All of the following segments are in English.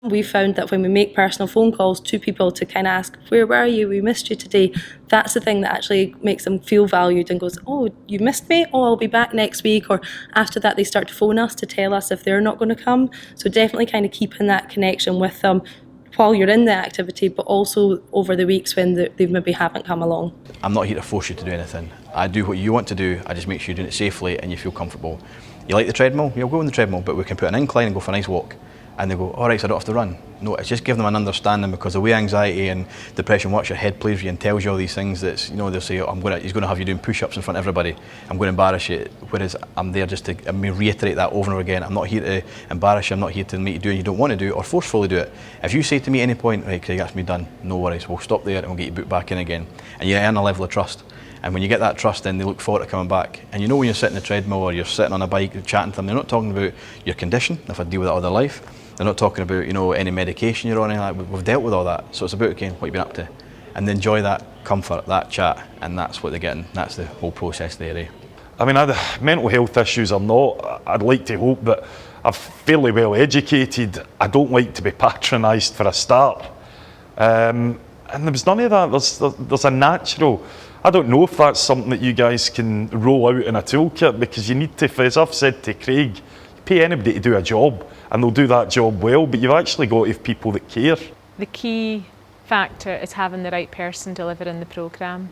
We found that when we make personal phone calls to people to kind of ask, where were you? We missed you today. That's the thing that actually makes them feel valued and goes, oh, you missed me? Oh, I'll be back next week. Or after that, they start to phone us to tell us if they're not going to come. So definitely kind of keeping that connection with them while you're in the activity, but also over the weeks when they maybe haven't come along. I'm not here to force you to do anything. I do what you want to do, I just make sure you're doing it safely and you feel comfortable. You like the treadmill? You'll go on the treadmill, but we can put an incline and go for a nice walk. And they go, all right, so I don't have to run. No, it's just give them an understanding, because the way anxiety and depression works, your head plays with you and tells you all these things that's, they'll say, oh, he's going to have you doing push-ups in front of everybody. I'm going to embarrass you. Whereas I'm there just to reiterate that over and over again. I'm not here to embarrass you. I'm not here to make you do what you don't want to do or forcefully do it. If you say to me at any point, right, Craig, that's me done, no worries, we'll stop there and we'll get you booked back in again. And you earn a level of trust. And when you get that trust, then they look forward to coming back. And when you're sitting on the treadmill or you're sitting on a bike chatting to them, they're not talking about your condition, if I deal with that other life. They're not talking about, any medication you're on, anything like that. We've dealt with all that. So it's about, again, what you've been up to. And they enjoy that comfort, that chat, and that's what they're getting. That's the whole process there, eh? I mean, mental health issues or not, I'd like to hope that I'm fairly well educated. I don't like to be patronised for a start. And there was none of that. There's a natural, I don't know if that's something that you guys can roll out in a toolkit, because you need to, as I've said to Craig, you pay anybody to do a job and they'll do that job well, but you've actually got to have people that care. The key factor is having the right person delivering the programme.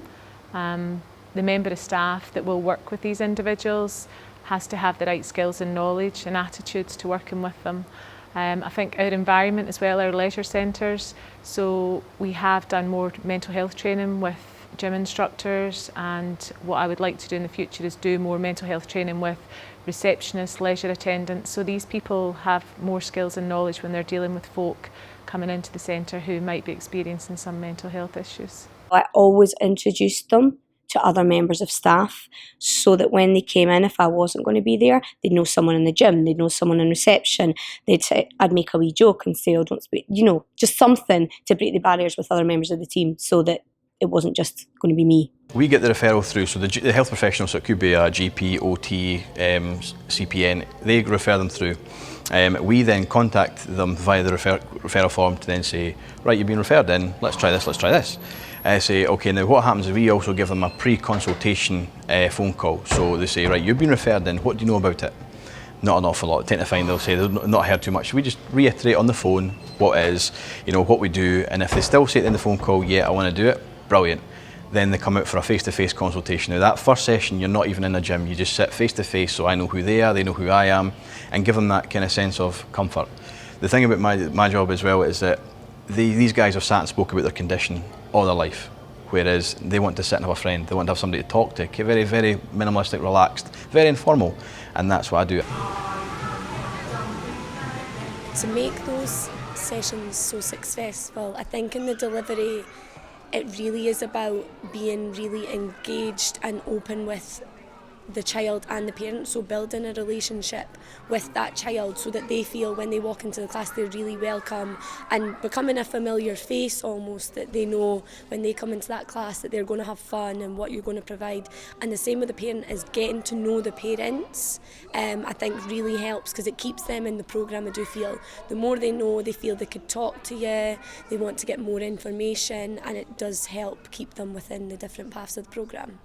The member of staff that will work with these individuals has to have the right skills and knowledge and attitudes to working with them. I think our environment as well, our leisure centres, so we have done more mental health training with gym instructors, and what I would like to do in the future is do more mental health training with receptionists, leisure attendants, so these people have more skills and knowledge when they're dealing with folk coming into the centre who might be experiencing some mental health issues. I always introduced them to other members of staff, so that when they came in, if I wasn't going to be there, they'd know someone in the gym, they'd know someone in reception. I'd make a wee joke and say, oh, don't speak, just something to break the barriers with other members of the team, so that it wasn't just going to be me. We get the referral through, so the health professionals, so it could be a GP, OT, CPN, they refer them through. We then contact them via the referral form to then say, right, you've been referred in, let's try this, let's try this. Say, okay, now what happens is we also give them a pre-consultation phone call. So they say, right, you've been referred in, what do you know about it? Not an awful lot. Tend to find they'll say they've not heard too much. We just reiterate on the phone what is, what we do, and if they still say at the end of the phone call, yeah, I want to do it, brilliant. Then they come out for a face-to-face consultation. Now that first session, you're not even in a gym, you just sit face-to-face, so I know who they are, they know who I am, and give them that kind of sense of comfort. The thing about my job as well is that these guys have sat and spoke about their condition all their life, whereas they want to sit and have a friend, they want to have somebody to talk to, very, very minimalistic, relaxed, very informal, and that's what I do. To make those sessions so successful, I think in the delivery, it really is about being really engaged and open with the child and the parent, so building a relationship with that child so that they feel when they walk into the class they're really welcome, and becoming a familiar face almost, that they know when they come into that class that they're going to have fun and what you're going to provide. And the same with the parent, is getting to know the parents, I think really helps, because it keeps them in the programme. I do feel the more they know, they feel they could talk to you, they want to get more information, and it does help keep them within the different paths of the programme.